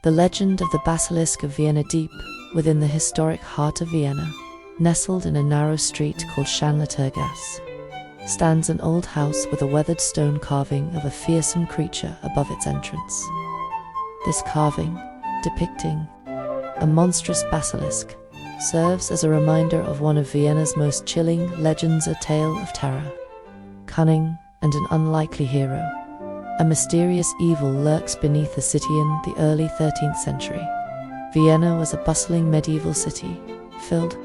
The legend of the Basilisk of Vienna. Deep within the historic heart of Vienna, nestled in a narrow street called Schanlitergasse, stands an old house with a weathered stone carving of a fearsome creature above its entrance. This carving, depicting a monstrous basilisk, serves as a reminder of one of Vienna's most chilling legends, a tale of terror, cunning, and an unlikely hero. A mysterious evil lurks beneath the city. In the early 13th century, Vienna was a bustling medieval city, filled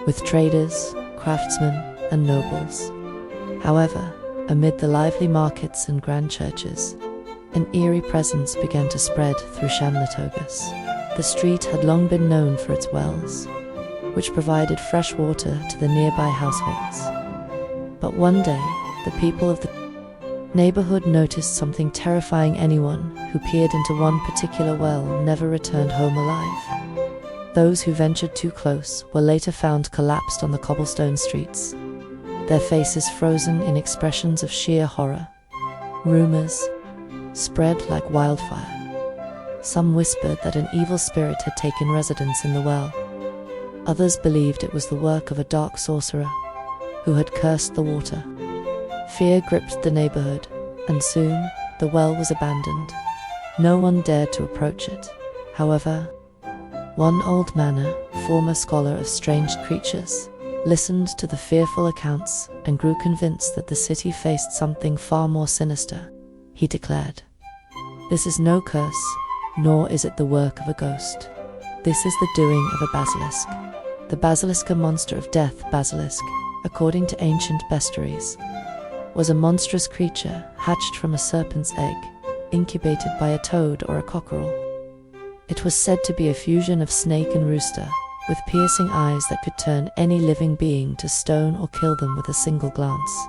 with traders, craftsmen, and nobles. However, amid the lively markets and grand churches, an eerie presence began to spread through Schanlitergasse. The street had long been known for its wells, which provided fresh water to the nearby households. But one day, the people of the neighborhood noticed something terrifying. Anyone who peered into one particular well never returned home alive. Those who ventured too close were later found collapsed on the cobblestone streets, their faces frozen in expressions of sheer horror. Rumors spread like wildfire. Some whispered that an evil spirit had taken residence in the well. Others believed it was the work of a dark sorcerer who had cursed the water. Fear gripped the neighborhood, and soon the well was abandoned. No one dared to approach it. However, one old man, a former scholar of strange creatures, listened to the fearful accounts and grew convinced that the city faced something far more sinister. He declared, "This is no curse, nor is it the work of a ghost. This is the doing of a basilisk." The basilisk, a monster of death. Basilisk, according to ancient bestiaries, was a monstrous creature hatched from a serpent's egg, incubated by a toad or a cockerel. It was said to be a fusion of snake and rooster, with piercing eyes that could turn any living being to stone or kill them with a single glance.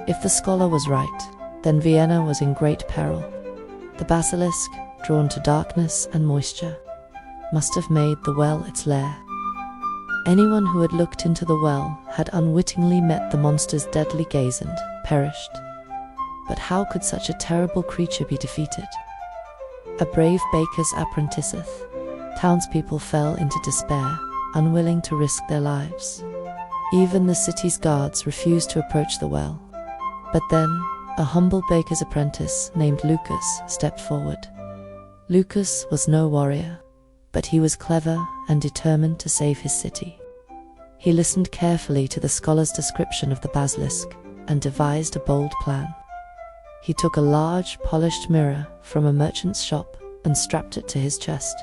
If the scholar was right, then Vienna was in great peril. The basilisk, drawn to darkness and moisture, must have made the well its lair. Anyone who had looked into the well had unwittingly met the monster's deadly gaze and perished. But how could such a terrible creature be defeated? A brave baker's apprentice. Townspeople fell into despair, unwilling to risk their lives. Even the city's guards refused to approach the well. But then, a humble baker's apprentice named Lucas stepped forward. Lucas was no warrior, but he was clever and determined to save his city. He listened carefully to the scholar's description of the basilisk and devised a bold plan. He took a large, polished mirror from a merchant's shop and strapped it to his chest,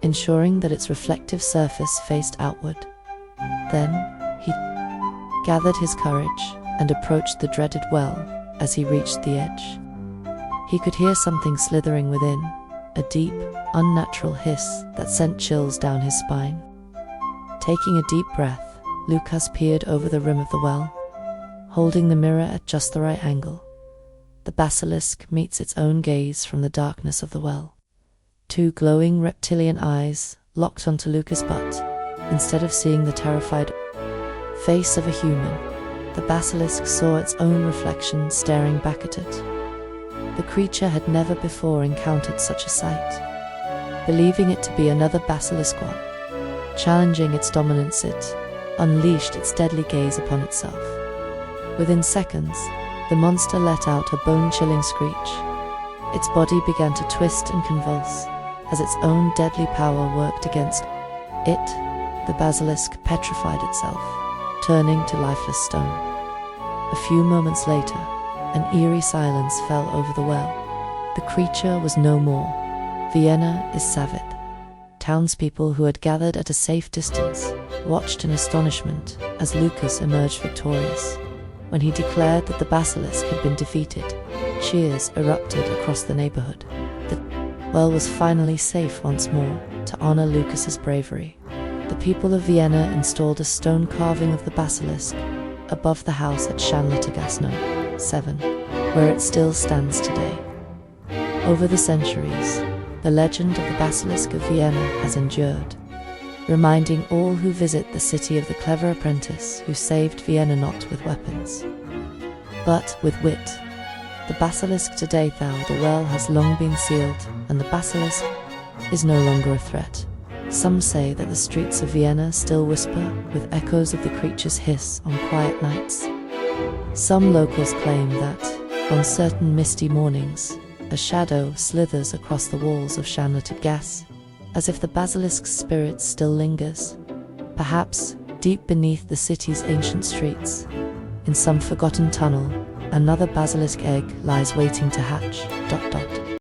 ensuring that its reflective surface faced outward. Then, he gathered his courage and approached the dreaded well. As he reached the edge, he could hear something slithering within, a deep, unnatural hiss that sent chills down his spine. Taking a deep breath, Lucas peered over the rim of the well, holding the mirror at just the right angle. The basilisk meets its own gaze from the darkness of the well. Two glowing reptilian eyes locked onto Lucas' butt. Instead of seeing the terrified face of a human, the basilisk saw its own reflection staring back at it. The creature had never before encountered such a sight. Believing it to be another basilisk, challenging its dominance, it unleashed its deadly gaze upon itself. Within seconds, the monster let out a bone-chilling screech. Its body began to twist and convulse as its own deadly power worked against it. The basilisk petrified itself, turning to lifeless stone. A few moments later, an eerie silence fell over the well. The creature was no more. Vienna is saved. Townspeople who had gathered at a safe distance watched in astonishment as Lucas emerged victorious. When he declared that the basilisk had been defeated, cheers erupted across the neighborhood. The well was finally safe once more. To honor Lucas's bravery, the people of Vienna installed a stone carving of the basilisk above the house at Schanlitergasse 7, where it still stands today. Over the centuries, the legend of the Basilisk of Vienna has endured, reminding all who visit the city of the clever apprentice who saved Vienna not with weapons, but with wit. The basilisk today, though the well has long been sealed, and the basilisk is no longer a threat. Some say that the streets of Vienna still whisper with echoes of the creature's hiss on quiet nights. Some locals claim that, on certain misty mornings, a shadow slithers across the walls of Gas, as if the basilisk's spirit still lingers, perhaps deep beneath the city's ancient streets. In some forgotten tunnel, another basilisk egg lies waiting to hatch.